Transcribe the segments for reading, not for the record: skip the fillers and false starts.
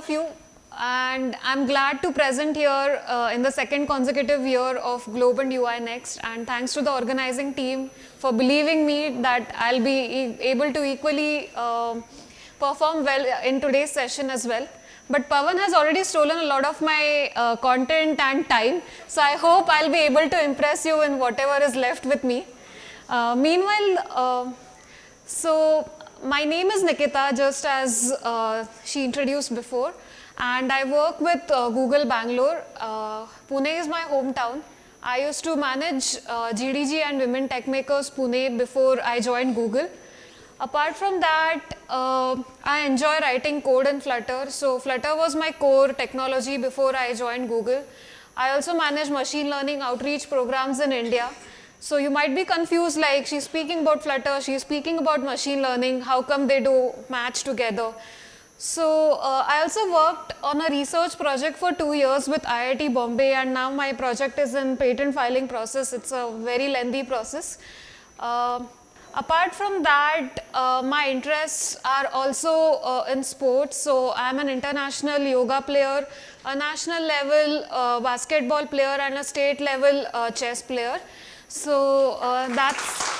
of you, and I'm glad to present here in the second consecutive year of Globe and UI Next, and thanks to the organizing team for believing me that I'll be able to equally perform well in today's session as well. But Pawan has already stolen a lot of my content and time, so I hope I'll be able to impress you in whatever is left with me. Meanwhile, my name is Nikita, just as she introduced before, and I work with Google Bangalore. Pune is my hometown. I used to manage GDG and Women Tech Makers Pune before I joined Google. Apart from that, I enjoy writing code in Flutter. So Flutter was my core technology before I joined Google. I also manage machine learning outreach programs in India. So you might be confused, like she's speaking about Flutter, she's speaking about machine learning, how come they do match together? So I also worked on a research project for 2 years with IIT Bombay, and now my project is in patent filing process. It's a very lengthy process. Apart from that, my interests are also in sports. So I'm an international yoga player, a national level basketball player, and a state level chess player. So that's...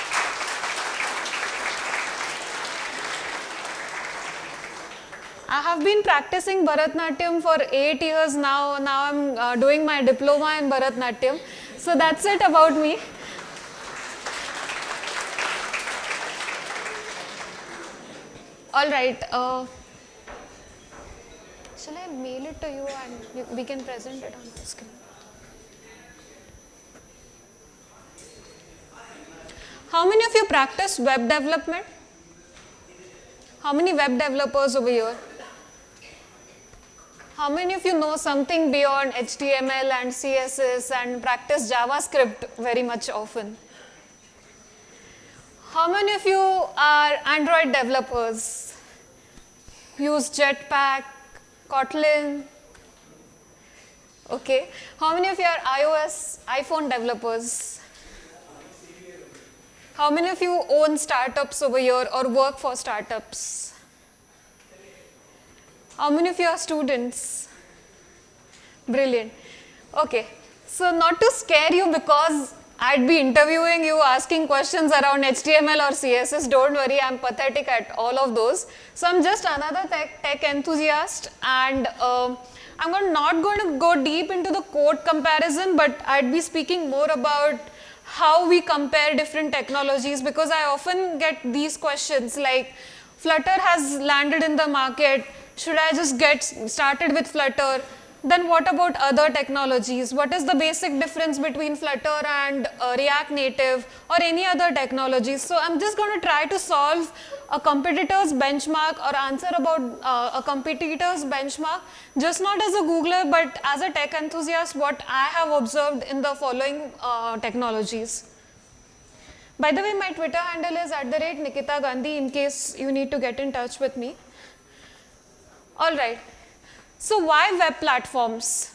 I have been practicing Bharatnatyam for 8 years now. Now I'm doing my diploma in Bharatnatyam. So that's it about me. All right. Shall I mail it to you and we can present it on the screen? How many of you practice web development? How many web developers over here? How many of you know something beyond HTML and CSS and practice JavaScript very much often? How many of you are Android developers? Use Jetpack, Kotlin? Okay. How many of you are iOS, iPhone developers? How many of you own startups over here or work for startups? How many of you are students? Brilliant. Okay. So not to scare you, because I'd be interviewing you, asking questions around HTML or CSS. Don't worry, I'm pathetic at all of those. So I'm just another tech enthusiast, and I'm not going to go deep into the code comparison, but I'd be speaking more about how we compare different technologies, because I often get these questions like, Flutter has landed in the market, should I just get started with Flutter? Then what about other technologies? What is the basic difference between Flutter and React Native or any other technologies? So I'm just going to try to solve a competitor's benchmark or answer about a competitor's benchmark, just not as a Googler, but as a tech enthusiast, what I have observed in the following technologies. By the way, my Twitter handle is @Nikita Gandhi, in case you need to get in touch with me. All right. So why web platforms?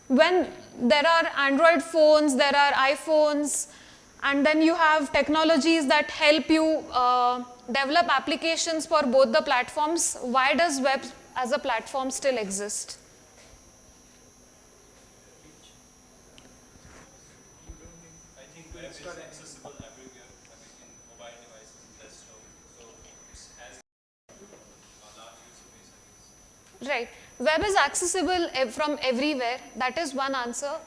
When there are Android phones, there are iPhones, and then you have technologies that help you develop applications for both the platforms, why does web as a platform still exist? I think web is accessible everywhere, in mobile devices, desktop, so it has a large user base, I guess. Right. Web is accessible from everywhere. That is one answer.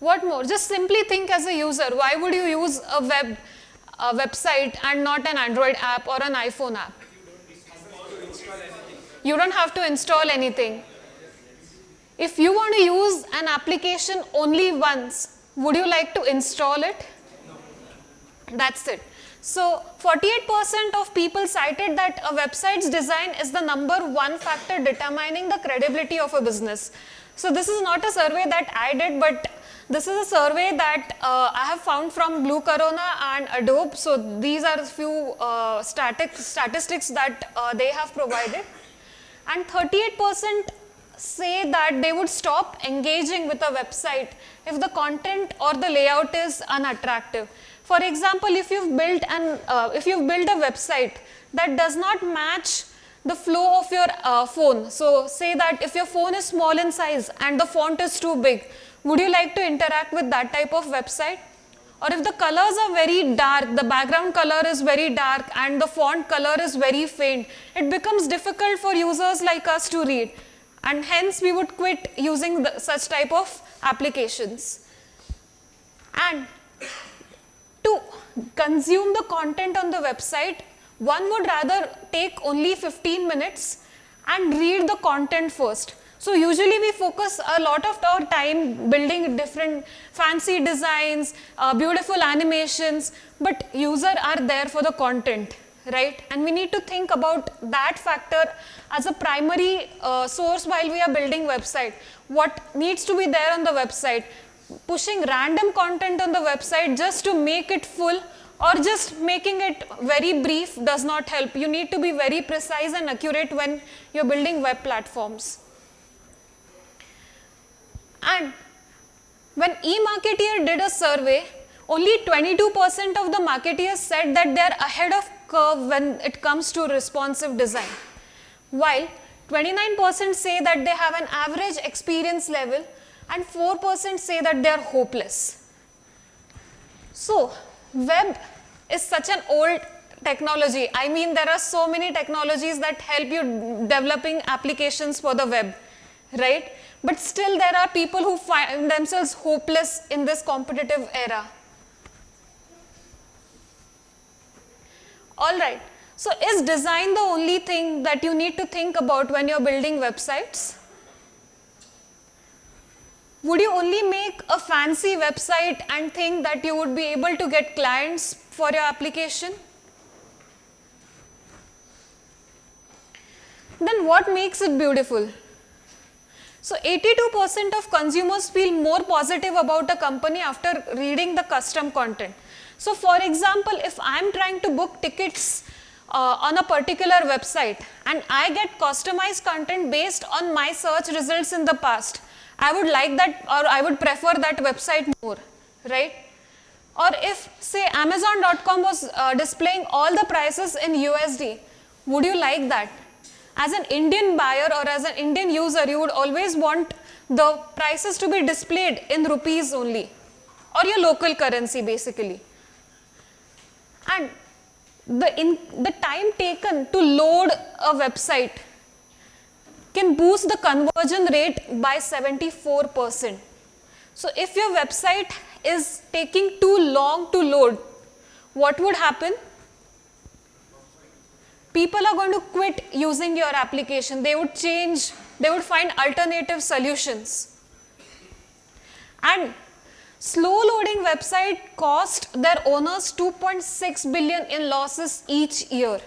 What more? Just simply think as a user. Why would you use a website and not an Android app or an iPhone app? You don't have to install anything. If you want to use an application only once, would you like to install it? No. That's it. So 48% of people cited that a website's design is the #1 factor determining the credibility of a business. So this is not a survey that I did, but this is a survey that I have found from Blue Corona and Adobe. So these are a few statistics that they have provided. And 38% say that they would stop engaging with a website if the content or the layout is unattractive. For example, if you've built a website that does not match the flow of your phone. So say that if your phone is small in size and the font is too big, would you like to interact with that type of website? Or if the colors are very dark, the background color is very dark and the font color is very faint, it becomes difficult for users like us to read, and hence we would quit using such type of applications. And to consume the content on the website, one would rather take only 15 minutes and read the content first. So usually we focus a lot of our time building different fancy designs, beautiful animations, but users are there for the content, right? And we need to think about that factor as a primary source while we are building website. What needs to be there on the website? Pushing random content on the website just to make it full or just making it very brief does not help. You need to be very precise and accurate when you're building web platforms. And when eMarketeer did a survey, only 22% of the marketeers said that they are ahead of curve when it comes to responsive design, while 29% say that they have an average experience level and 4% say that they are hopeless. So, web is such an old technology. I mean, there are so many technologies that help you developing applications for the web, right? But still there are people who find themselves hopeless in this competitive era. Alright, so is design the only thing that you need to think about when you're building websites? Would you only make a fancy website and think that you would be able to get clients for your application? Then what makes it beautiful? So 82% of consumers feel more positive about a company after reading the custom content. So for example, if I'm trying to book tickets on a particular website and I get customized content based on my search results in the past, I would like that, or I would prefer that website more, right? Or if say Amazon.com was displaying all the prices in USD, would you like that? As an Indian buyer or as an Indian user, you would always want the prices to be displayed in rupees only, or your local currency basically. And the time taken to load a website can boost the conversion rate by 74%. So if your website is taking too long to load, what would happen? People are going to quit using your application. They would change, they would find alternative solutions. And slow loading website cost their owners 2.6 billion in losses each year.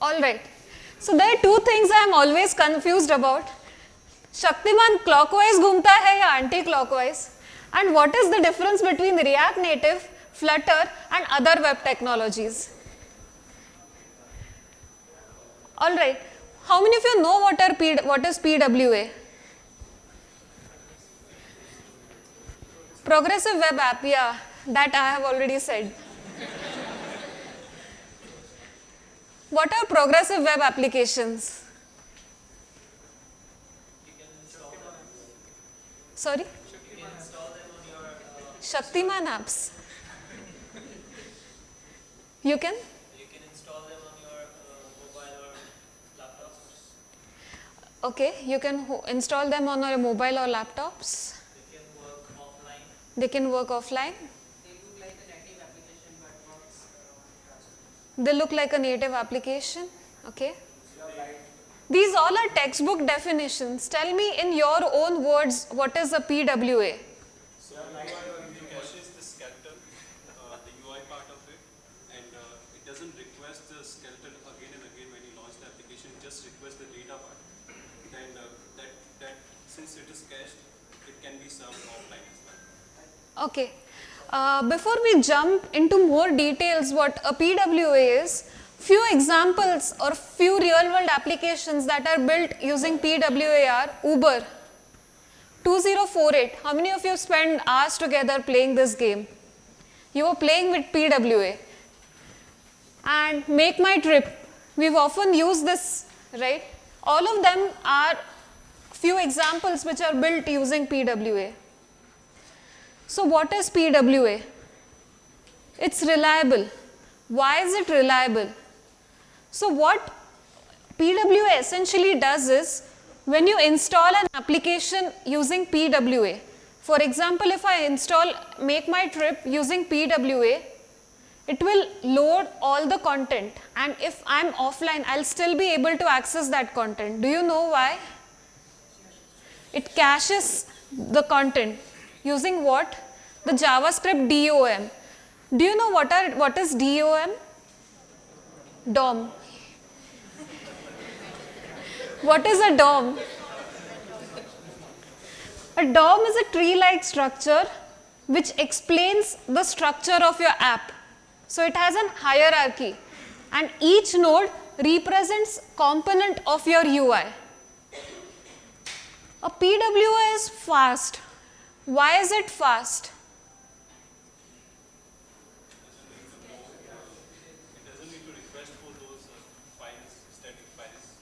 Alright, so there are two things I am always confused about. Shaktiman clockwise घूमता है या anti-clockwise? And what is the difference between React Native, Flutter and other web technologies? Alright, how many of you know what is PWA? Progressive Web App, yeah, that I have already said. What are progressive web applications? Sorry? Shaktiman apps. You can? You can install them on your mobile or laptops. Okay, you can install them on your mobile or laptops. They can work offline. They can work offline. They look like a native application, but works. They look like a native application. Okay. These all are textbook definitions. Tell me in your own words, what is a PWA? So it caches the skeleton, the UI part of it, and it doesn't request the skeleton again and again when you launch the application. It just requests the data part. Then that since it is cached, it can be served offline as well. Okay. Before we jump into more details what a PWA is, few examples or few real world applications that are built using PWA are Uber. 2048, how many of you spent hours together playing this game? You were playing with PWA. And Make My Trip, we've often used this, right? All of them are few examples which are built using PWA. So what is PWA? It's reliable. Why is it reliable? So what PWA essentially does is, when you install an application using PWA, for example, if I install Make My Trip using PWA, it will load all the content, and if I'm offline, I'll still be able to access that content. Do you know why? It caches the content using what? The JavaScript DOM. Do you know what is DOM? DOM. What is a DOM? A DOM is a tree-like structure which explains the structure of your app. So it has a hierarchy, and each node represents component of your UI. A PWA is fast. Why is it fast? It doesn't need to request for those files, static files.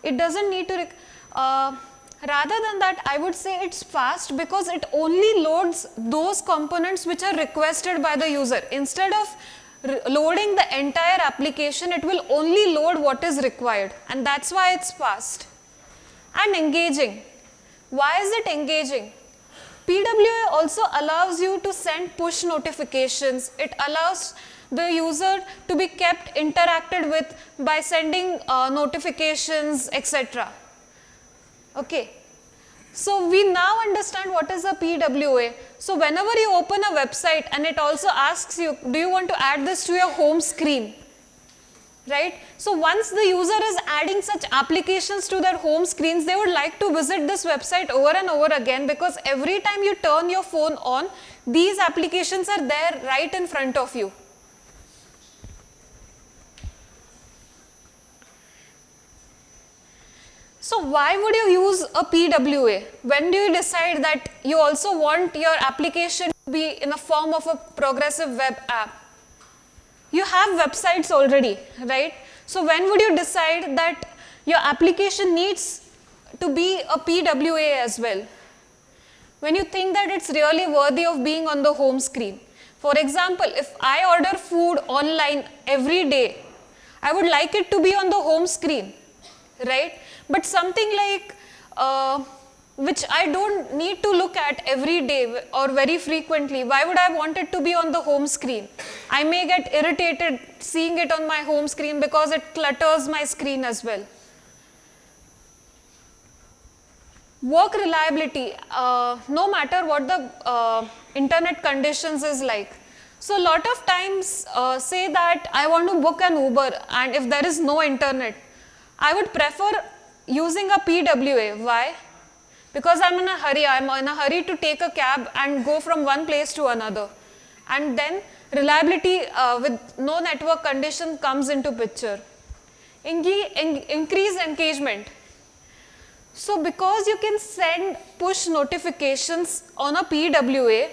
It doesn't need to, rather than that, I would say it's fast because it only loads those components which are requested by the user. Instead of loading the entire application, it will only load what is required, and that's why it's fast. And engaging. Why is it engaging? PWA also allows you to send push notifications. It allows the user to be kept interacted with by sending notifications, etc. Okay. So we now understand what is a PWA. So whenever you open a website and it also asks you, do you want to add this to your home screen? Right? So once the user is adding such applications to their home screens, they would like to visit this website over and over again, because every time you turn your phone on, these applications are there right in front of you. So why would you use a PWA? When do you decide that you also want your application to be in a form of a progressive web app? You have websites already, right? So when would you decide that your application needs to be a PWA as well? When you think that it's really worthy of being on the home screen. For example, if I order food online every day, I would like it to be on the home screen, right? But something like which I don't need to look at every day or very frequently, why would I want it to be on the home screen? I may get irritated seeing it on my home screen because it clutters my screen as well. Work reliability, no matter what the internet conditions is like. So a lot of times say that I want to book an Uber, and if there is no internet, I would prefer using a PWA. Why? Because I'm in a hurry. I'm in a hurry to take a cab and go from one place to another. And then reliability with no network condition comes into picture. Increase engagement. So because you can send push notifications on a PWA,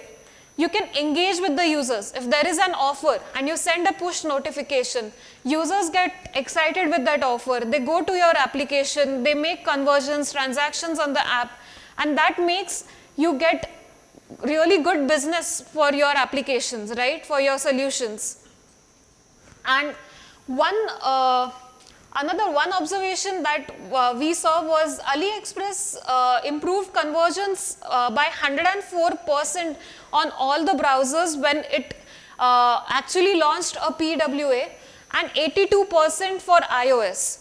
you can engage with the users. If there is an offer and you send a push notification, users get excited with that offer. They go to your application, they make conversions, transactions on the app, and that makes you get really good business for your applications, right? For your solutions. And another one observation that we saw was AliExpress improved conversions by 104% on all the browsers when it actually launched a PWA, and 82% for iOS.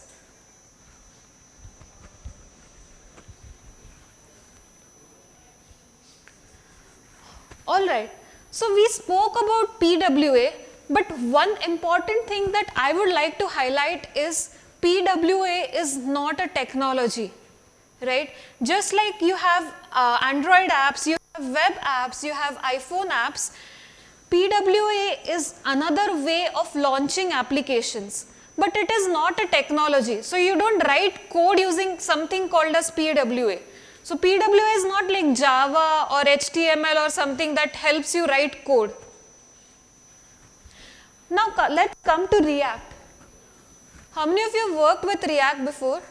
Alright, so we spoke about PWA, but one important thing that I would like to highlight is PWA is not a technology, right? Just like you have Android apps, you have web apps, you have iPhone apps, PWA is another way of launching applications, but it is not a technology. So you don't write code using something called as PWA. So PWA is not like Java or HTML or something that helps you write code. Now let's come to React. How many of you have worked with React before?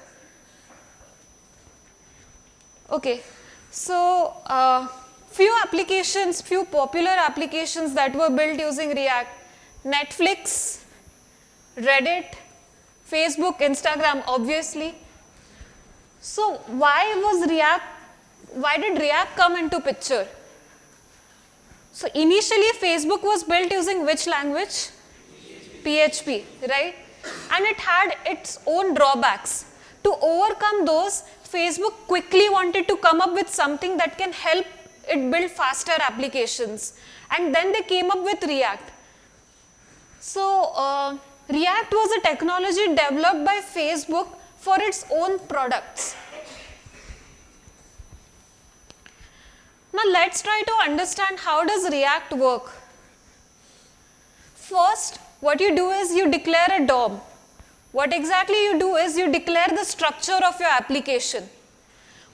Okay, so few applications, few popular applications that were built using React: Netflix, Reddit, Facebook, Instagram, obviously. So why did React come into picture? So initially Facebook was built using which language? PHP, right? And it had its own drawbacks. To overcome those, Facebook quickly wanted to come up with something that can help it build faster applications. And then they came up with React. So React was a technology developed by Facebook for its own products. Now let's try to understand how does React work. First, what you do is you declare a DOM. What exactly you do is you declare the structure of your application.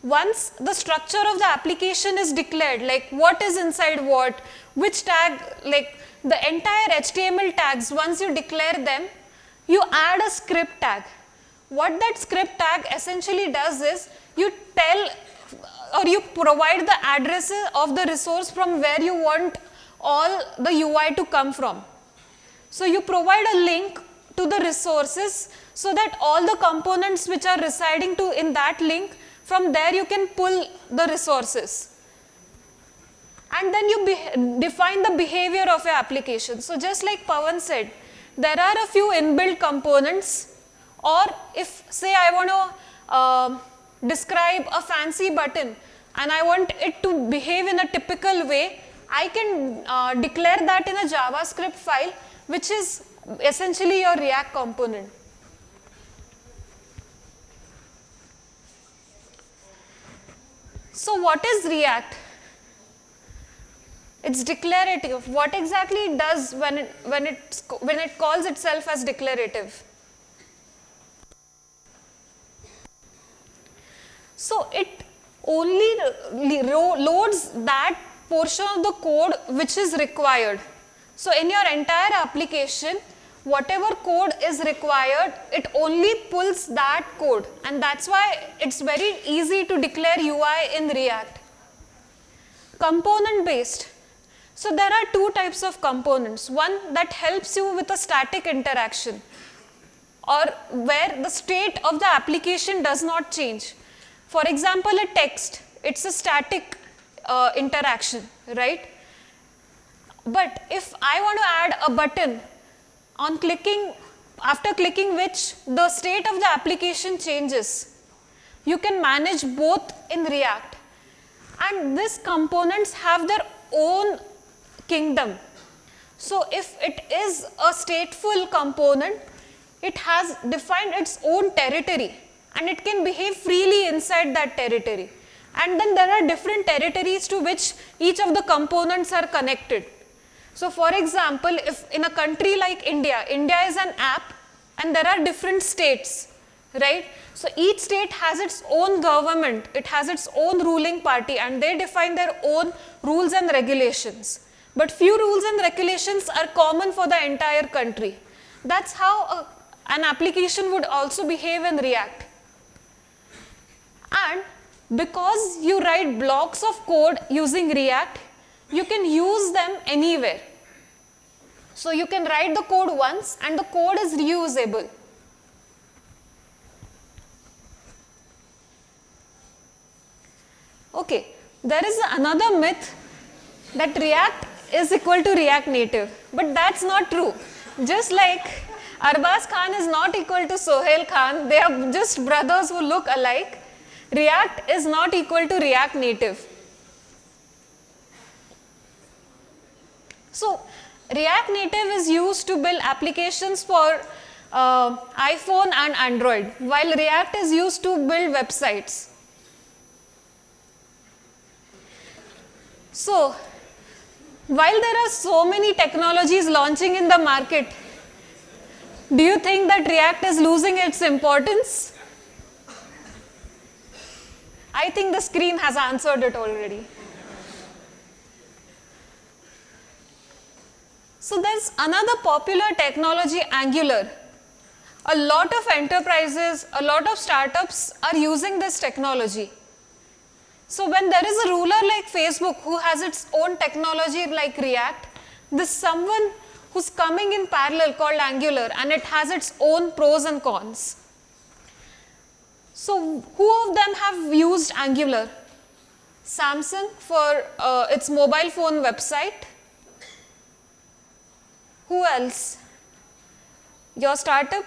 Once the structure of the application is declared, like what is inside what, which tag, like the entire HTML tags, once you declare them, you add a script tag. What that script tag essentially does is you tell or you provide the addresses of the resource from where you want all the UI to come from. So you provide a link to the resources so that all the components which are residing in that link, from there you can pull the resources. And then you define the behavior of your application. So just like Pawan said, there are a few inbuilt components, or if say I want to describe a fancy button and I want it to behave in a typical way, I can declare that in a JavaScript file, which is essentially your React component. So what is React? It's declarative. What exactly it does when it calls itself as declarative? So it only loads that portion of the code which is required. So in your entire application, whatever code is required, it only pulls that code, and that's why it's very easy to declare UI in React. Component based. So there are two types of components. One that helps you with a static interaction, or where the state of the application does not change. For example, a text, it's a static interaction, right? But if I want to add a button, after clicking which the state of the application changes, you can manage both in React. And these components have their own kingdom. So if it is a stateful component, it has defined its own territory and it can behave freely inside that territory. And then there are different territories to which each of the components are connected. So for example, if in a country like India, India is an app and there are different states, right? So each state has its own government, it has its own ruling party, and they define their own rules and regulations. But few rules and regulations are common for the entire country. That's how an application would also behave in React. And because you write blocks of code using React, you can use them anywhere. So you can write the code once and the code is reusable. Okay, there is another myth that React is equal to React Native, but that's not true. Just like Arbaz Khan is not equal to Sohail Khan, they are just brothers who look alike. React is not equal to React Native. So React Native is used to build applications for iPhone and Android, while React is used to build websites. So while there are so many technologies launching in the market, do you think that React is losing its importance? I think the screen has answered it already. So there's another popular technology, Angular. A lot of enterprises, a lot of startups are using this technology. So when there is a ruler like Facebook who has its own technology like React, there's someone who's coming in parallel called Angular, and it has its own pros and cons. So who of them have used Angular? Samsung for its mobile phone website. Who else? Your startup?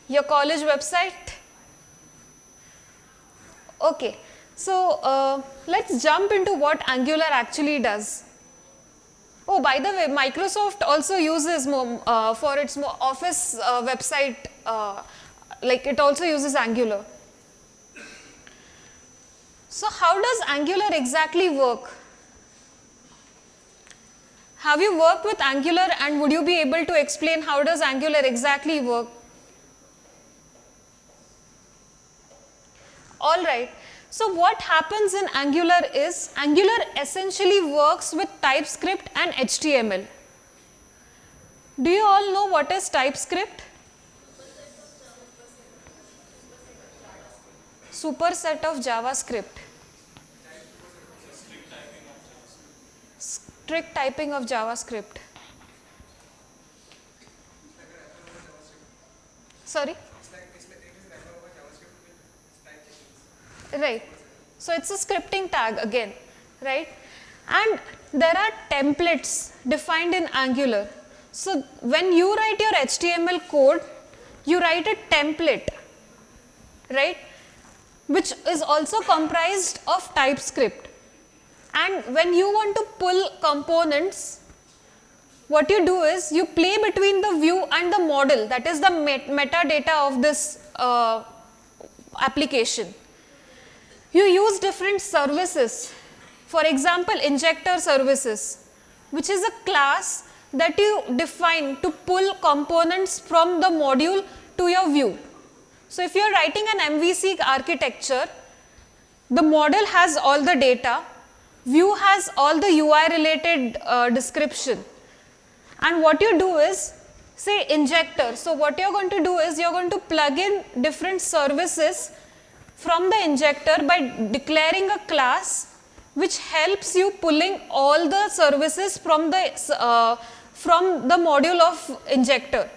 Your college website? Okay, so let's jump into what Angular actually does. Oh, by the way, Microsoft also uses for its Office website, like it also uses Angular. So how does Angular exactly work? Have you worked with Angular, and would you be able to explain how does Angular exactly work? All right. So what happens in Angular is, Angular essentially works with TypeScript and HTML. Do you all know what is TypeScript? Superset of JavaScript. Strict typing of JavaScript. Sorry? Right. So it's a scripting tag again, right? And there are templates defined in Angular. So when you write your HTML code, you write a template, right? Which is also comprised of TypeScript. And when you want to pull components, what you do is you play between the view and the model, that is the metadata of this application. You use different services, for example, injector services, which is a class that you define to pull components from the module to your view. So if you are writing an MVC architecture, the model has all the data, view has all the UI related description, and what you do is, say injector, so what you are going to do is you are going to plug in different services from the injector by declaring a class which helps you pulling all the services from the module of injector.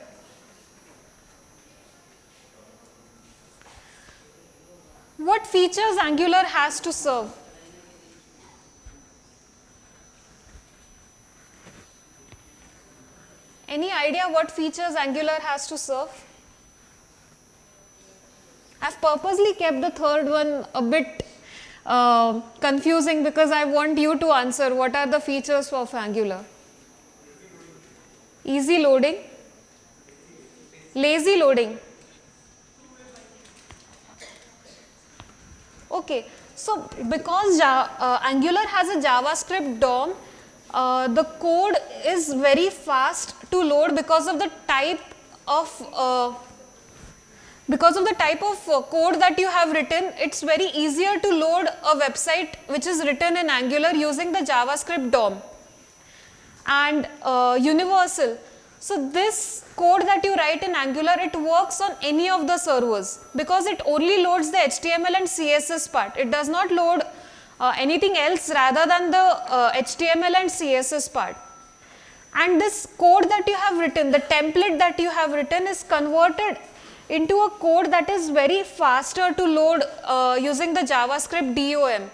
What features Angular has to serve? Any idea what features Angular has to serve? I've purposely kept the third one a bit confusing because I want you to answer what are the features of Angular. Easy loading, lazy loading. Okay, so because Angular has a JavaScript DOM, the code is very fast to load because of the type of code that you have written. It's very easier to load a website which is written in Angular using the JavaScript DOM. And universal. So this code that you write in Angular, it works on any of the servers because it only loads the HTML and CSS part. It does not load anything else rather than the HTML and CSS part. And this code that you have written, the template that you have written is converted into a code that is very faster to load using the JavaScript DOM.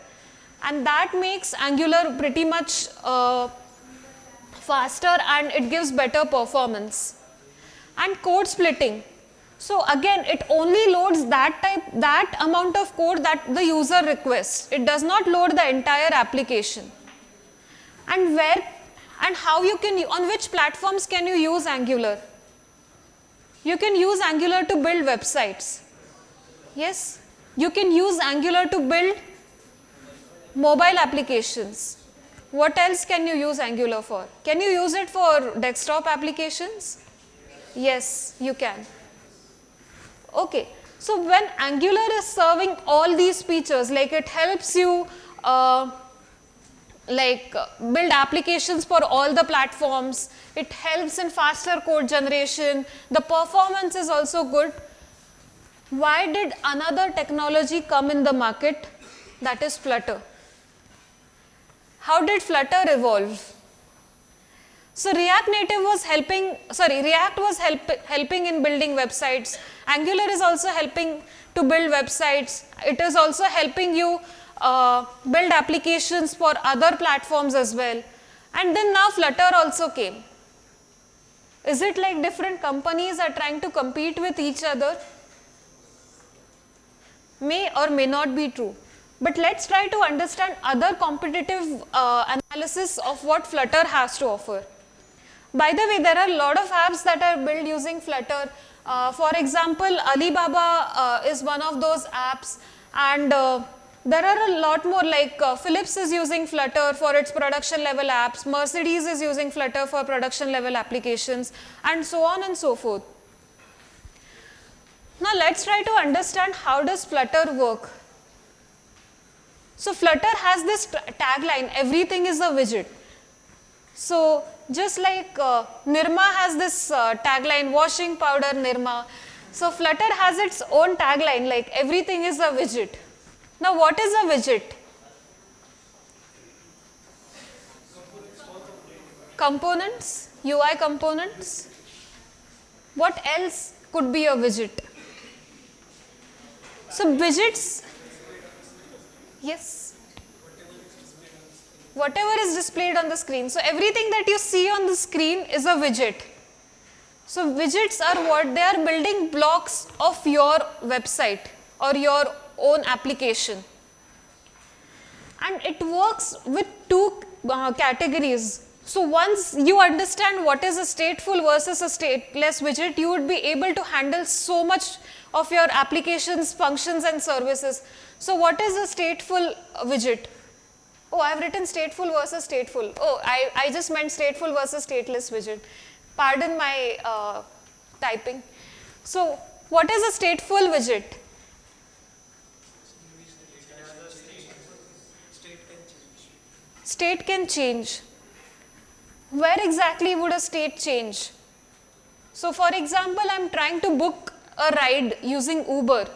And that makes Angular pretty much faster and it gives better performance. And code splitting. So again, it only loads that amount of code that the user requests. It does not load the entire application. And how you can, on which platforms can you use Angular? You can use Angular to build websites. Yes, you can use Angular to build mobile applications. What else can you use Angular for? Can you use it for desktop applications? Yes, you can. Okay, So when Angular is serving all these features, like it helps you build applications for all the platforms, it helps in faster code generation, the performance is also good. Why did another technology come in the market? That is Flutter. How did Flutter evolve? So React was helping in building websites. Angular is also helping to build websites. It is also helping you build applications for other platforms as well. And then now Flutter also came. Is it like different companies are trying to compete with each other? May or may not be true. But let's try to understand other competitive analysis of what Flutter has to offer. By the way, there are a lot of apps that are built using Flutter. For example, Alibaba is one of those apps, and there are a lot more, like Philips is using Flutter for its production level apps, Mercedes is using Flutter for production level applications, and so on and so forth. Now let's try to understand how does Flutter work. So Flutter has this tagline, everything is a widget. So just like Nirma has this tagline, washing powder Nirma. So Flutter has its own tagline, like everything is a widget. Now what is a widget? Components, UI components. What else could be a widget? So widgets, yes. Whatever is displayed on the screen. So everything that you see on the screen is a widget. So widgets are what? They are building blocks of your website or your own application. And it works with two categories. So once you understand what is a stateful versus a stateless widget, you would be able to handle so much of your applications, functions and services. So what is a stateful widget? Oh, I have written stateful versus stateful. Oh, I just meant stateful versus stateless widget. Pardon my typing. So what is a stateful widget? State can change. Where exactly would a state change? So for example, I am trying to book a ride using Uber.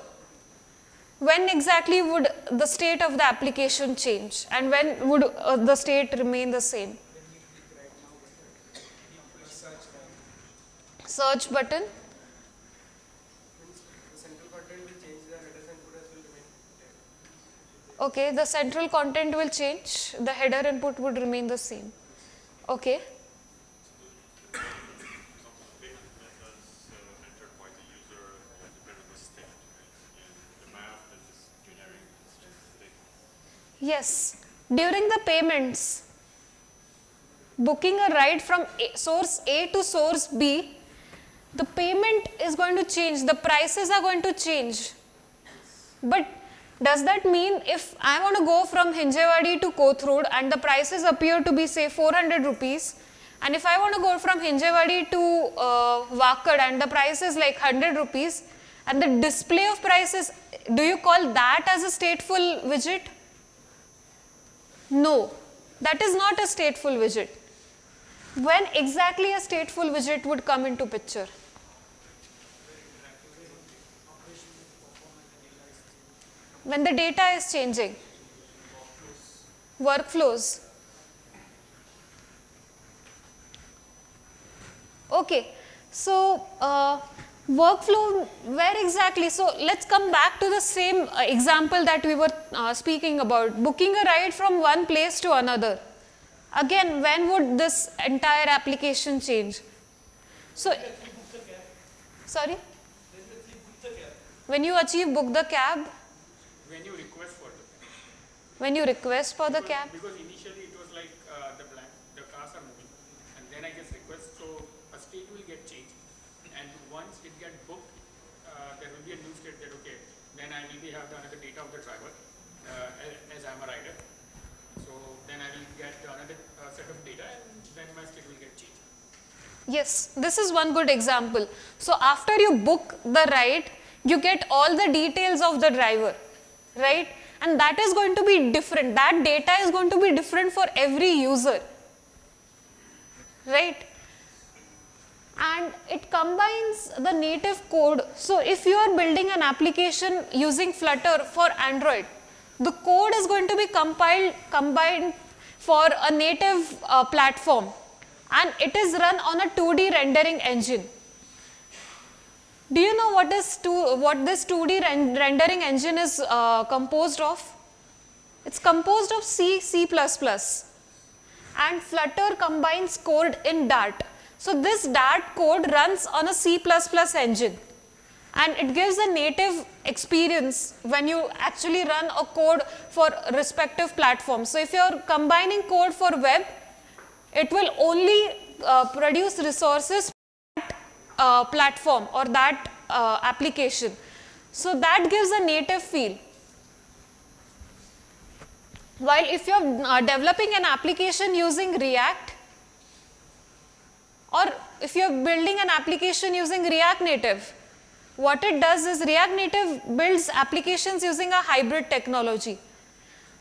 When exactly would the state of the application change, and when would the state remain the same? Search button. Okay, the central content will change, the header input would remain the same. Okay. Yes, during the payments, booking a ride from source A to source B, the payment is going to change, the prices are going to change. But does that mean if I want to go from Hinjewadi to Kothurud and the prices appear to be say 400 rupees, and if I want to go from Hinjewadi to Wakad and the price is like 100 rupees, and the display of prices, do you call that as a stateful widget? No, that is not a stateful widget. When exactly a stateful widget would come into picture? When the data is changing. Workflows. Okay, so workflow, where exactly? So let's come back to the same example that we were speaking about, booking a ride from one place to another. Again, when would this entire application change? So, sorry? When you achieve book the cab? When you request for the cab. When you request for the cab? Because initially it was like the cars are moving, and then I just request, so a state will get changed, and once it gets booked, there will be a new state that okay, then I will have another data of the driver as I am a rider. So then I will get another set of data, and then my state will get changed. Yes, this is one good example. So after you book the ride, you get all the details of the driver, right? And that is going to be different. That data is going to be different for every user, right? And it combines the native code. So if you are building an application using Flutter for Android, the code is going to be combined for a native platform, and it is run on a 2D rendering engine. Do you know what this 2D rendering engine is composed of? It's composed of C, C++, and Flutter combines code in Dart. So this Dart code runs on a C++ engine, and it gives a native experience when you actually run a code for respective platforms. So if you are combining code for web, it will only produce resources for that platform or that application. So that gives a native feel. While if you are developing an application using React, or if you are building an application using React Native, what it does is React Native builds applications using a hybrid technology.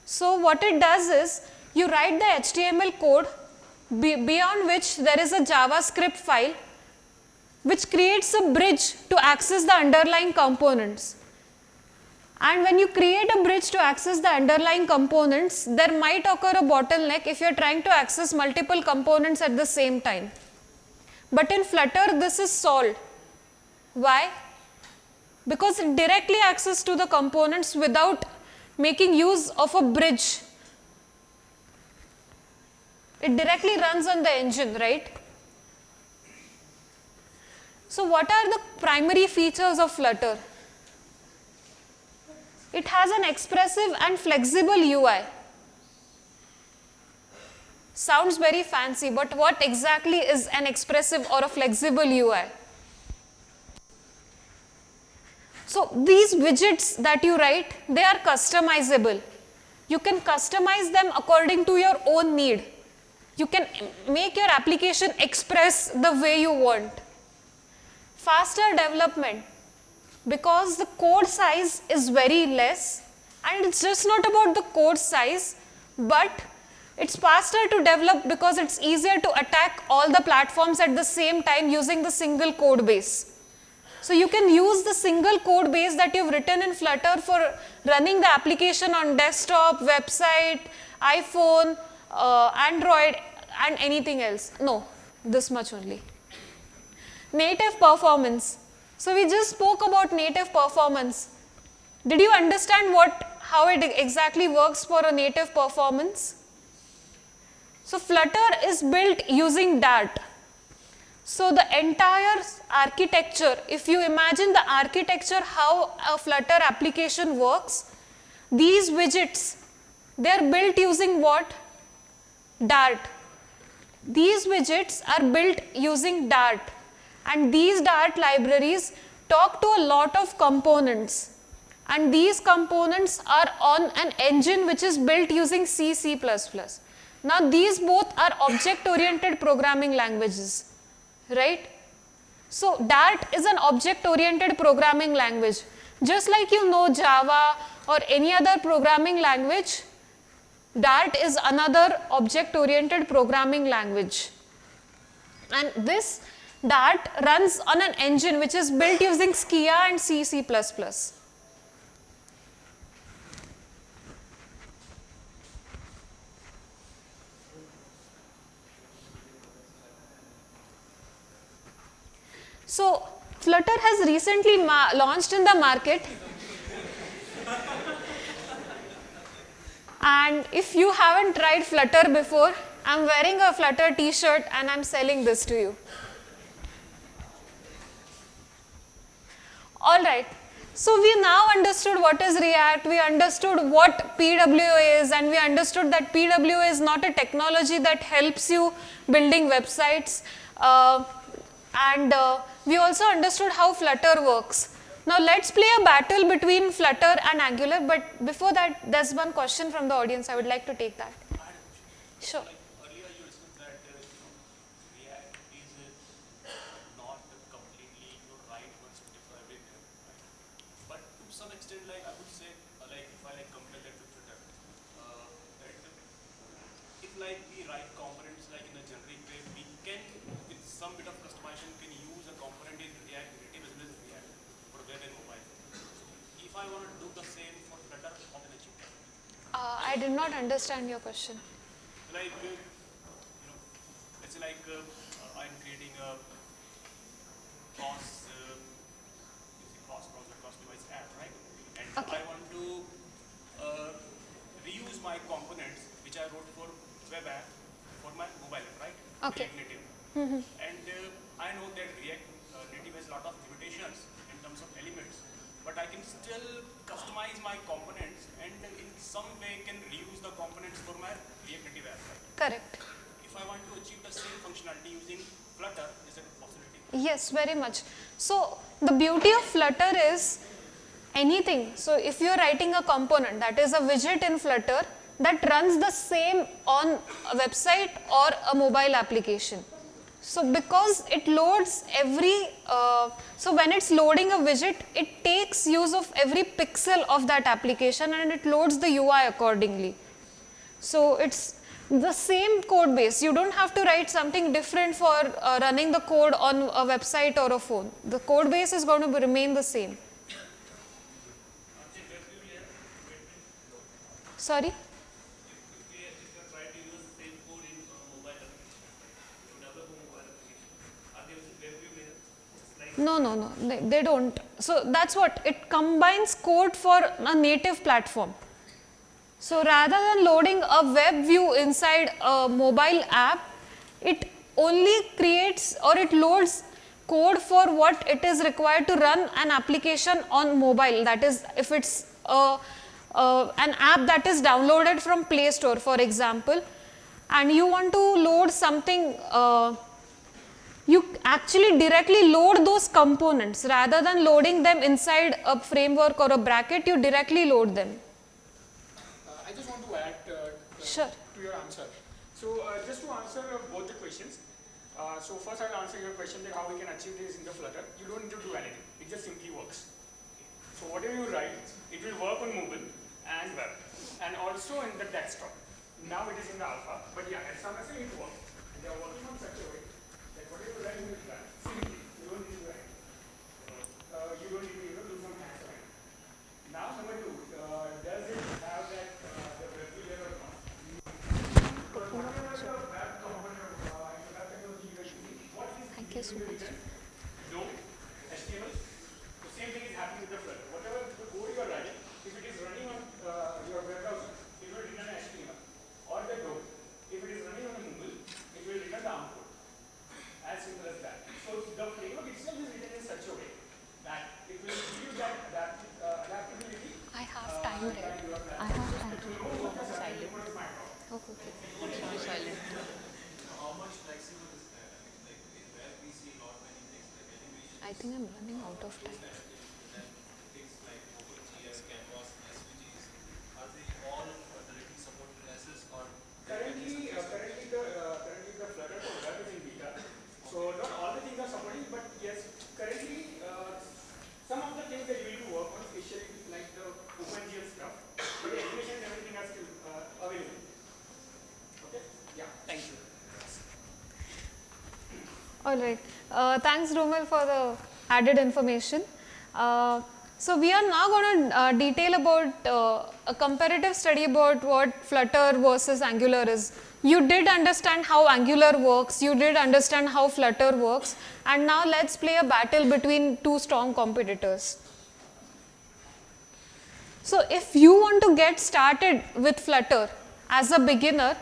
So what it does is you write the HTML code beyond which there is a JavaScript file which creates a bridge to access the underlying components. And when you create a bridge to access the underlying components, there might occur a bottleneck if you are trying to access multiple components at the same time. But in Flutter, this is solved. Why? Because it directly accesses to the components without making use of a bridge. It directly runs on the engine, right? So what are the primary features of Flutter? It has an expressive and flexible UI. Sounds very fancy, but what exactly is an expressive or a flexible UI? So these widgets that you write, they are customizable. You can customize them according to your own need. You can make your application express the way you want. Faster development, because the code size is very less, and it's just not about the code size, but it's faster to develop because it's easier to attack all the platforms at the same time using the single code base. So you can use the single code base that you've written in Flutter for running the application on desktop, website, iPhone, Android, and anything else. No, this much only. Native performance. So we just spoke about native performance. Did you understand how it exactly works for a native performance? So Flutter is built using Dart. So the entire architecture, if you imagine the architecture how a Flutter application works, these widgets, they are built using what? Dart. These widgets are built using Dart. And these Dart libraries talk to a lot of components, and these components are on an engine which is built using C, C++. Now these both are object-oriented programming languages, right? So Dart is an object-oriented programming language. Just like you know Java or any other programming language, Dart is another object-oriented programming language. And this Dart runs on an engine which is built using Skia and C, C++. So Flutter has recently launched in the market. And if you haven't tried Flutter before, I'm wearing a Flutter t-shirt and I'm selling this to you. Alright, so we now understood what is React, we understood what PWA is, and we understood that PWA is not a technology that helps you building websites, and we also understood how Flutter works. Now let's play a battle between Flutter and Angular, but before that there's one question from the audience. I would like to take that. Sure. Earlier you said that React is not completely right once you deploy everything. if I want to do the same for Flutter, how can I achieve that? I did not understand your question. Like, it's like I'm creating a cross, cross browser, cross device app, right? And Okay. I want to reuse my components which I wrote for web app for my mobile app, right? Okay. React Native. And I know that React Native has a lot of limitations in terms of elements, but I can still customize my components and in some way can reuse the components for my React Native app, right? Correct. If I want to achieve the same functionality using Flutter, is it a possibility? Yes, very much. So the beauty of Flutter is anything. So if you are writing a component that is a widget in Flutter that runs the same on a website or a mobile application. So because it loads every, so when it's loading a widget, it takes use of every pixel of that application and it loads the UI accordingly. So it's the same code base. You don't have to write something different for running the code on a website or a phone. The code base is going to remain the same. Sorry? No, they don't. So that's what, it combines code for a native platform. So rather than loading a web view inside a mobile app, it only creates or it loads code for what it is required to run an application on mobile. That is, if it's an app that is downloaded from Play Store, for example, and you want to load something, you actually directly load those components rather than loading them inside a framework or a bracket. You directly load them. I just want to add Sure. to your answer. So just to answer both the questions. So first I'll answer your question that how we can achieve this in the Flutter. You don't need to do anything. It just simply works. So whatever you write, it will work on mobile and web and also in the desktop. Now it is in the alpha, but yeah, at some extent it works. And they are working on such a way that whatever you write, you will run. Simply, you don't need to write. You don't need to do some fancy writing. Now number two, does it have that the web layer or not? Because whatever the web component web technology you are using, what is Thank you so much. no HTML? The same thing is happening with the Flutter. Whatever the code you are writing, if it is running on your web browser, it will return HTML. Or the DOM, if it is running on a mobile, it will return the ARM code. As simple as that. So the framework itself is written in such a way that it will give you that adaptability. I have time, right? I have time. Silent. Okay. Silent. How much flexible is that? I mean, like in web we see a lot many things like animation. I think I'm running out of time. Things like OpenGL, Canvas, SVGs, are they all directly supported classes or Currently the Flutter for web is in beta. So not all the things are supporting, but yes, currently some of the things that you need to work on, especially like the OpenGL stuff, but the animation and everything are still available. Okay? Yeah. Thank you. All right. Thanks, Romil, for the added information. So we are now going to detail about a comparative study about what Flutter versus Angular is. You did understand how Angular works, you did understand how Flutter works, and now let's play a battle between two strong competitors. So if you want to get started with Flutter as a beginner,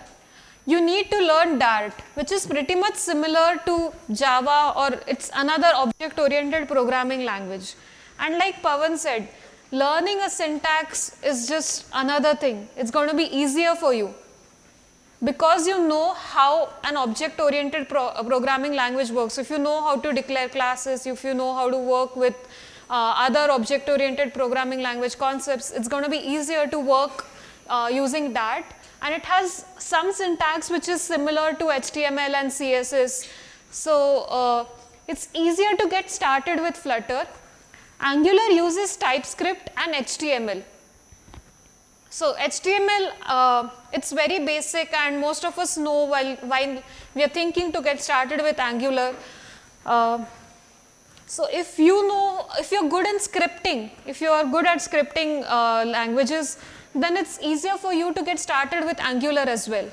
you need to learn Dart, which is pretty much similar to Java, or it's another object-oriented programming language. And like Pawan said, learning a syntax is just another thing. It's going to be easier for you because you know how an object-oriented programming language works. If you know how to declare classes, if you know how to work with other object-oriented programming language concepts, it's going to be easier to work using Dart. And it has some syntax which is similar to HTML and CSS. So it's easier to get started with Flutter. Angular uses TypeScript and HTML. So HTML, it's very basic and most of us know while we are thinking to get started with Angular. So if you know, if you're good in scripting, if you are good at scripting languages, then it's easier for you to get started with Angular as well.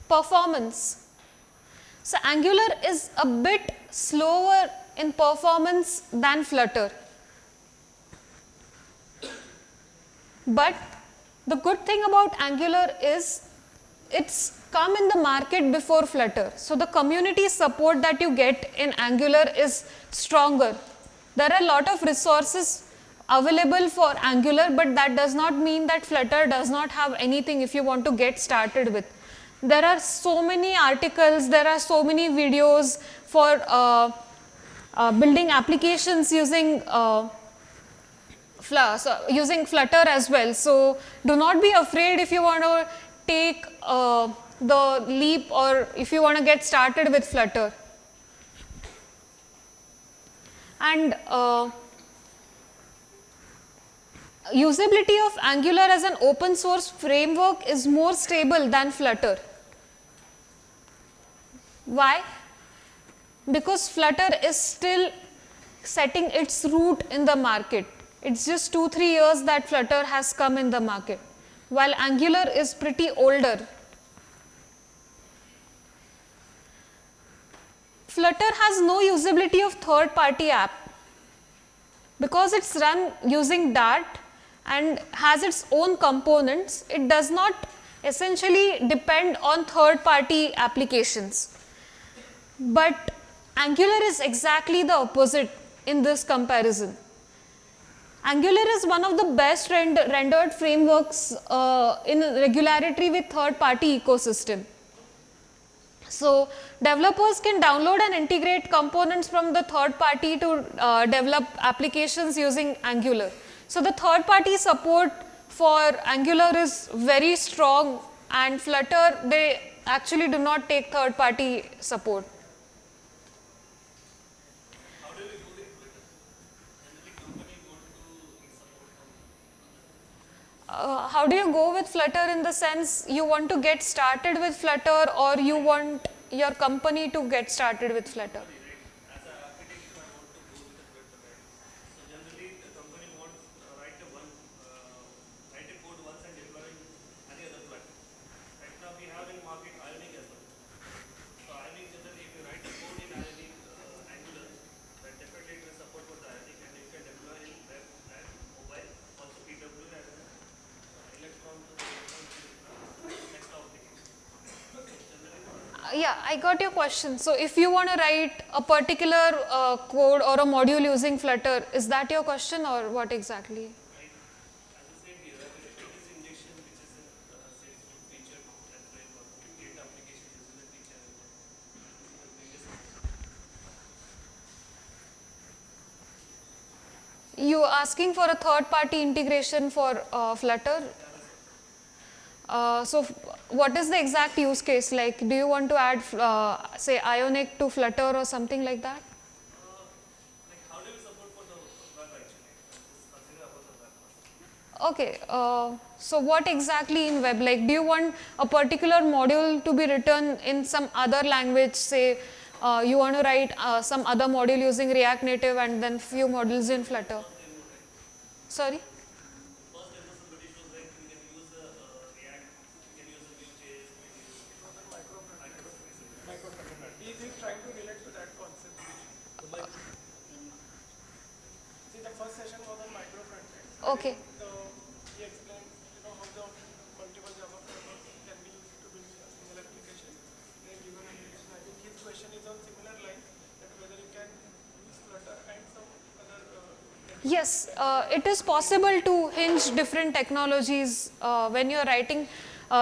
Performance. So Angular is a bit slower in performance than Flutter. But the good thing about Angular is it's come in the market before Flutter. So the community support that you get in Angular is stronger. There are a lot of resources available for Angular, but that does not mean that Flutter does not have anything if you want to get started with. There are so many articles, there are so many videos for building applications using using Flutter as well. So do not be afraid if you want to take the leap or if you want to get started with Flutter. And usability of Angular as an open source framework is more stable than Flutter. Why? Because Flutter is still setting its root in the market. It's just 2-3 years that Flutter has come in the market, while Angular is pretty older. Flutter has no usability of third-party app. Because it's run using Dart and has its own components, it does not essentially depend on third-party applications. But Angular is exactly the opposite in this comparison. Angular is one of the best rendered frameworks in regularity with third-party ecosystem. So developers can download and integrate components from the third party to develop applications using Angular. So the third party support for Angular is very strong, and Flutter, they actually do not take third party support. How do we go with Flutter? Generally, company want to support from. How do you go with Flutter in the sense you want to get started with Flutter, or you want your company to get started with Flutter? As an architect, I want to go with the Flutter, right? So generally, the company wants write a code once and deploy any other platform. Right now, we have in market Ionic as well. So Ionic, generally, if you write a code in Ionic Angular, then definitely it will support for the Ionic, and you can deploy in web and mobile, also PW and electron to the next application. Yeah, I got your question. So if you want to write a particular code or a module using Flutter, is that your question or what exactly? As I said here, the status injection, which is a Salesforce feature and framework, to create application usability challenge. You asking for a third party integration for Flutter? So what is the exact use case? Like, do you want to add say Ionic to Flutter or something like that? Like, how do you support for the web actually? Consider about the web. Okay, so what exactly in web? Like, do you want a particular module to be written in some other language? Say, you want to write some other module using React Native and then few modules in Flutter. Sorry? First demo somebody shows like we can use React, we can use Vue.js, we can use microservices. He is trying to relate to that concept. See, the first session was on micro frontend. Okay. He explained, how the multiple Java frameworks can be used to build a single application. Then given a relation, I think his question is on similar lines, that whether you can use Flutter and some other. Yes, it is possible to hinge different technologies when you are writing.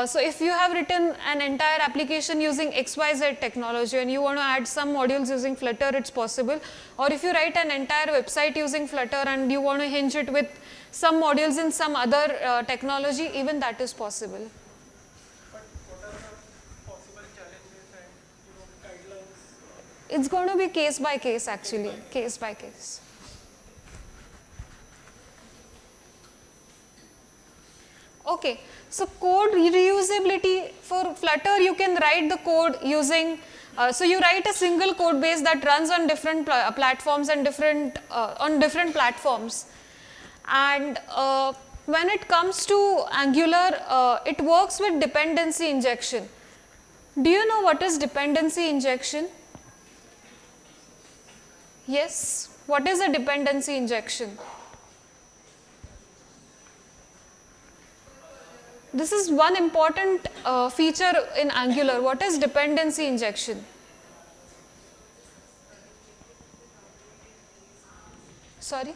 So if you have written an entire application using XYZ technology and you want to add some modules using Flutter, it's possible. Or if you write an entire website using Flutter and you want to hinge it with some modules in some other technology, even that is possible. But what are the possible challenges and guidelines? It's going to be case by case actually, case by case. Okay, so code reusability for Flutter, you can write the code using, so you write a single code base that runs on different platforms and on different platforms. And when it comes to Angular, it works with dependency injection. Do you know what is dependency injection? Yes, what is a dependency injection? This is one important feature in Angular. What is dependency injection? Sorry?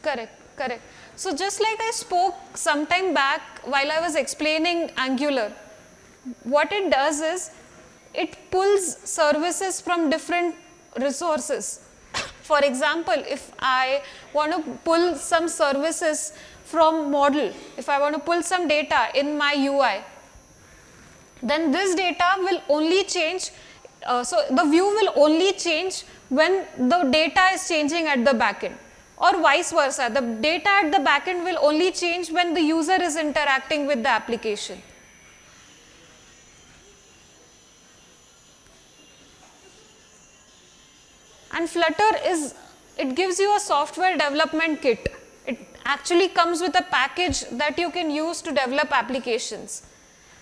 Correct, correct. So just like I spoke some time back while I was explaining Angular, what it does is it pulls services from different resources. For example, if I want to pull some services from model, if I want to pull some data in my UI, then this data will only change, so the view will only change when the data is changing at the backend. Or vice versa, the data at the backend will only change when the user is interacting with the application. And Flutter it gives you a software development kit. It actually comes with a package that you can use to develop applications.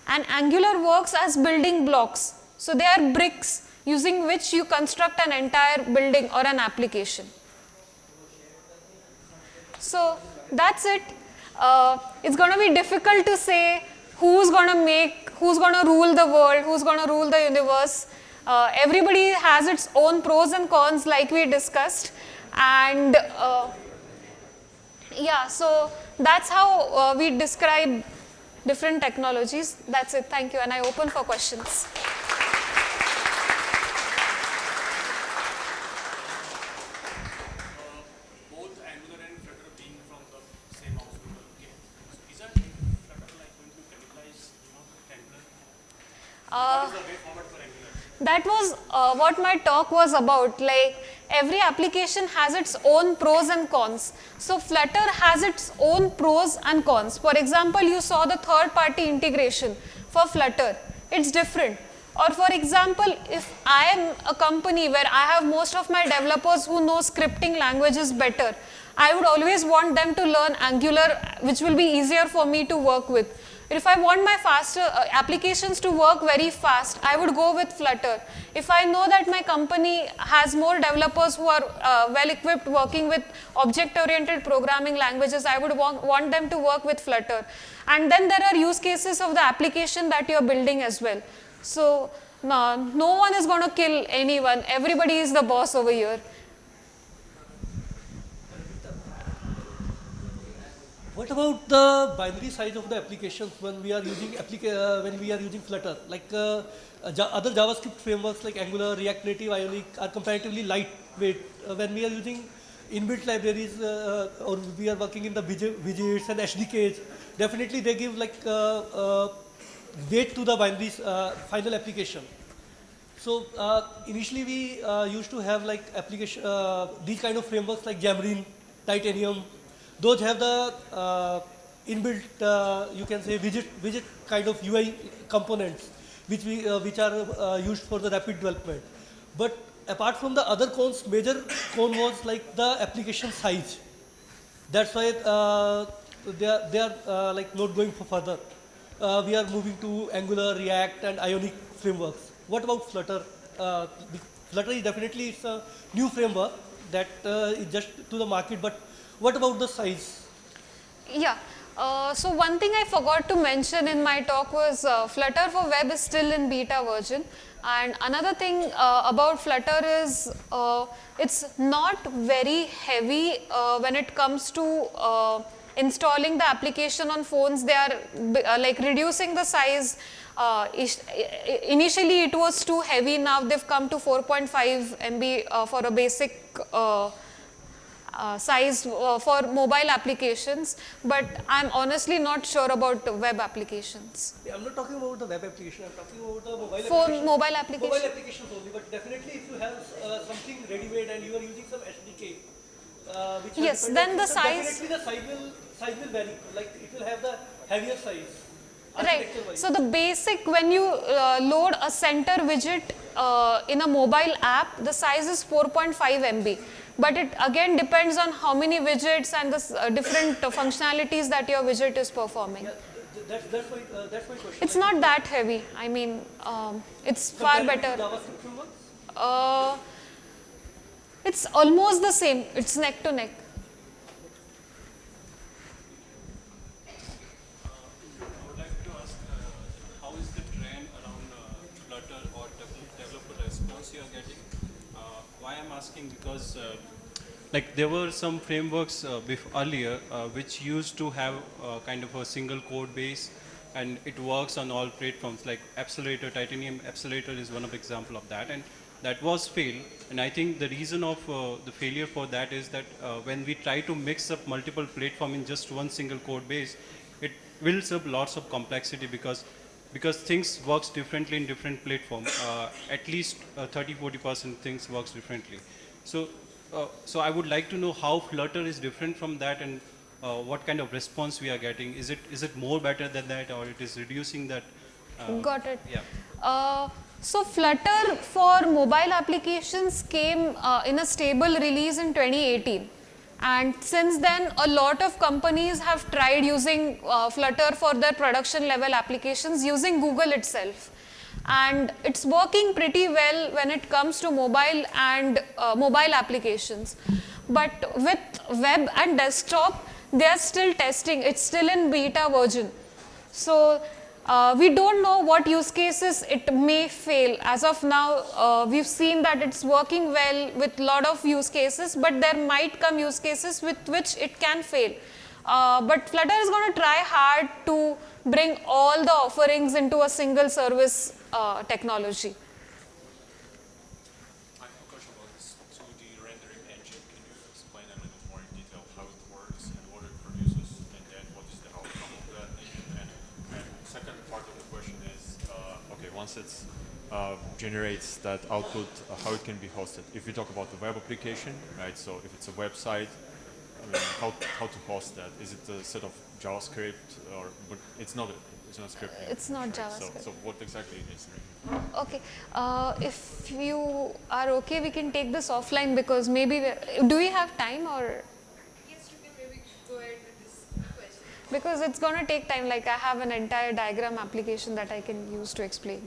And Angular works as building blocks. So they are bricks using which you construct an entire building or an application. So that's it. It's going to be difficult to say who's going to rule the world, who's going to rule the universe. Everybody has its own pros and cons like we discussed. And yeah, so that's how we describe different technologies. That's it. Thank you. And I open for questions. Both Angular and Flutter being from the same hospital. Okay. So isn't Flutter like going to cannibalize, Angular? What is the way forward for Angular? That was what my talk was about. Like every application has its own pros and cons. So Flutter has its own pros and cons. For example, you saw the third-party integration for Flutter. It's different. Or for example, if I am a company where I have most of my developers who know scripting languages better, I would always want them to learn Angular, which will be easier for me to work with. If I want my faster applications to work very fast, I would go with Flutter. If I know that my company has more developers who are well equipped working with object-oriented programming languages, I would want them to work with Flutter. And then there are use cases of the application that you are building as well. So no one is going to kill anyone. Everybody is the boss over here. What about the binary size of the applications when we are using Flutter? Like other JavaScript frameworks like Angular, React Native, Ionic are comparatively lightweight. When we are using inbuilt libraries or we are working in the widgets and SDKs, definitely they give like weight to the binary final application. So initially we used to have like these kind of frameworks like Xamarin, Titanium. Those have the inbuilt, you can say, widget kind of UI components, which are used for the rapid development. But apart from the other cons, major con was like the application size. That's why they are like not going for further. We are moving to Angular, React, and Ionic frameworks. What about Flutter? Flutter is definitely it's a new framework that is just to the market, but what about the size? Yeah. So one thing I forgot to mention in my talk was Flutter for Web is still in beta version. And another thing about Flutter is it's not very heavy when it comes to installing the application on phones. They are like reducing the size. Initially it was too heavy. Now they've come to 4.5 MB for a basic size for mobile applications, but I'm honestly not sure about web applications. Yeah, I'm not talking about the web application, I'm talking about the mobile For application. mobile applications? Mobile applications only, but definitely if you have something ready-made and you are using some SDK, which has Yes, dependencies, then the definitely the size will vary. Like it will have the heavier size. Right. architecture-wise. So the basic, when you load a center widget in a mobile app, the size is 4.5 MB. But it again depends on how many widgets and the different functionalities that your widget is performing. Yeah, that's my question. It's not that heavy. I mean, it's far Compared to better. JavaScript frameworks? It's almost the same. It's neck to neck. I would like to ask, how is the trend around Flutter or developer response you are getting? Why I'm asking because like there were some frameworks earlier which used to have kind of a single code base and it works on all platforms like Accelerator, Titanium Accelerator is one of the example of that, and that was failed. And I think the reason of the failure for that is that when we try to mix up multiple platform in just one single code base, it builds up lots of complexity because things works differently in different platform. At least 30-40% things works differently. So so I would like to know how Flutter is different from that, and what kind of response we are getting. Is it more better than that, or it is reducing that? Got it. Yeah. So Flutter for mobile applications came in a stable release in 2018. And since then, a lot of companies have tried using Flutter for their production level applications using Google itself. And it's working pretty well when it comes to mobile and mobile applications. But with web and desktop, they are still testing. It's still in beta version. So we don't know what use cases it may fail. As of now, we've seen that it's working well with a lot of use cases, but there might come use cases with which it can fail. But Flutter is going to try hard to bring all the offerings into a single service technology. I have a question about this 2D rendering engine. Can you explain a little more in detail how it works and what it produces, and then what is the outcome of that engine? And second part of the question is, okay, once it generates that output, how it can be hosted. If we talk about the web application, right? So if it's a website, I mean, how to host that? Is it a set of JavaScript, or but it's not script? It's not right? JavaScript. So what exactly it is? Okay, if you are okay, we can take this offline because maybe, do we have time or? Yes, you can maybe go ahead with this question. Because it's going to take time, like I have an entire diagram application that I can use to explain.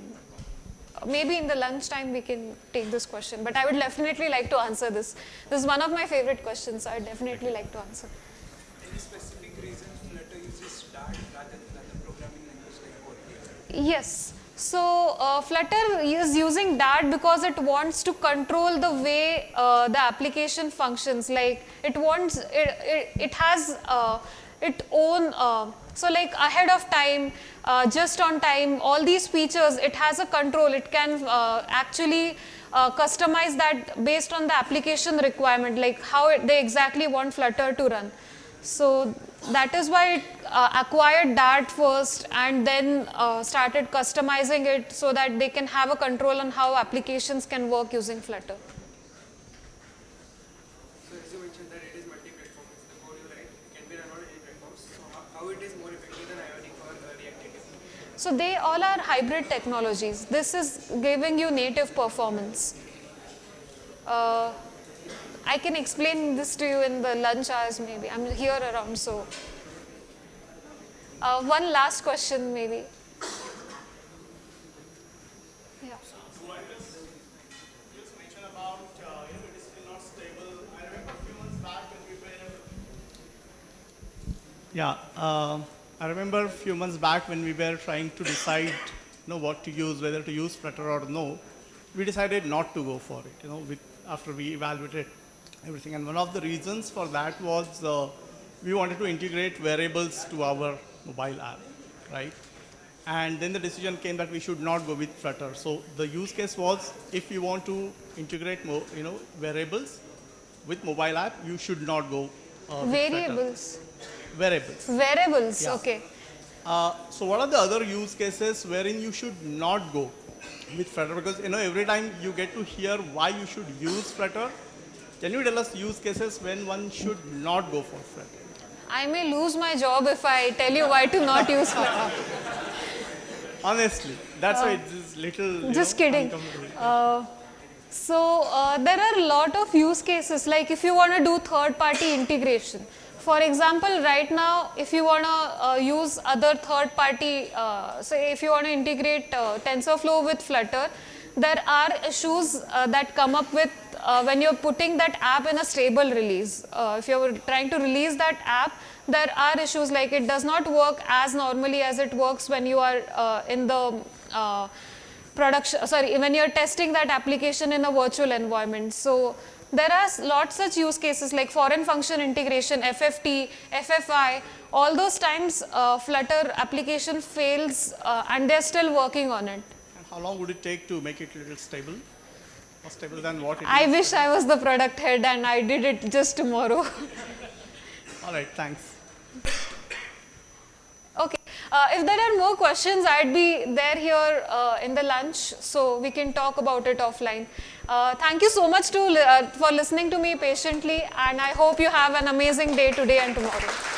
Maybe in the lunch time we can take this question, but I would definitely like to answer this. This is one of my favorite questions, so I'd definitely like to answer. Any specific reason Flutter uses Dart rather than other programming language like Kotlin? Yes. So Flutter is using Dart because it wants to control the way the application functions. Like it wants, it has its own, so like ahead of time, just on time, all these features, it has a control. It can actually customize that based on the application requirement, like how they exactly want Flutter to run. So that is why it acquired Dart first and then started customizing it so that they can have a control on how applications can work using Flutter. So as you mentioned that it is multi-platform, the code you write can be run on any platforms. So how it is more effective than Ionic or React Native? So they all are hybrid technologies. This is giving you native performance. I can explain this to you in the lunch hours maybe. I'm here around, so. One last question maybe. Yeah. So I just mentioned about, it is still not stable. I remember a few months back when we were I remember a few months back when we were trying to decide, what to use, whether to use Flutter or no. We decided not to go for it, after we evaluated everything. And one of the reasons for that was we wanted to integrate variables to our mobile app, right? And then the decision came that we should not go with Flutter. So the use case was if you want to integrate more, variables, with mobile app, you should not go with Variables. Flutter. Variables. Variables, Yeah. okay. So what are the other use cases wherein you should not go with Flutter? Because every time you get to hear why you should use Flutter. Can you tell us use cases when one should not go for Flutter? I may lose my job if I tell you why to not use Flutter. Honestly, that's why it's little. Just kidding. uncomfortable. There are a lot of use cases, like if you want to do third-party integration. For example, right now, if you want to use other third-party, say if you want to integrate TensorFlow with Flutter, there are issues that come up with when you're putting that app in a stable release. If you're trying to release that app, there are issues like it does not work as normally as it works when you are in the when you're testing that application in a virtual environment. So there are lots such use cases like foreign function integration, FFT, FFI, all those times Flutter application fails and they're still working on it. And how long would it take to make it a little stable? More stable than what it I is? wish I was the product head and I did it just tomorrow. All right, thanks. Okay, if there are more questions, I'd be there here in the lunch, so we can talk about it offline. Thank you so much for listening to me patiently, and I hope you have an amazing day today and tomorrow.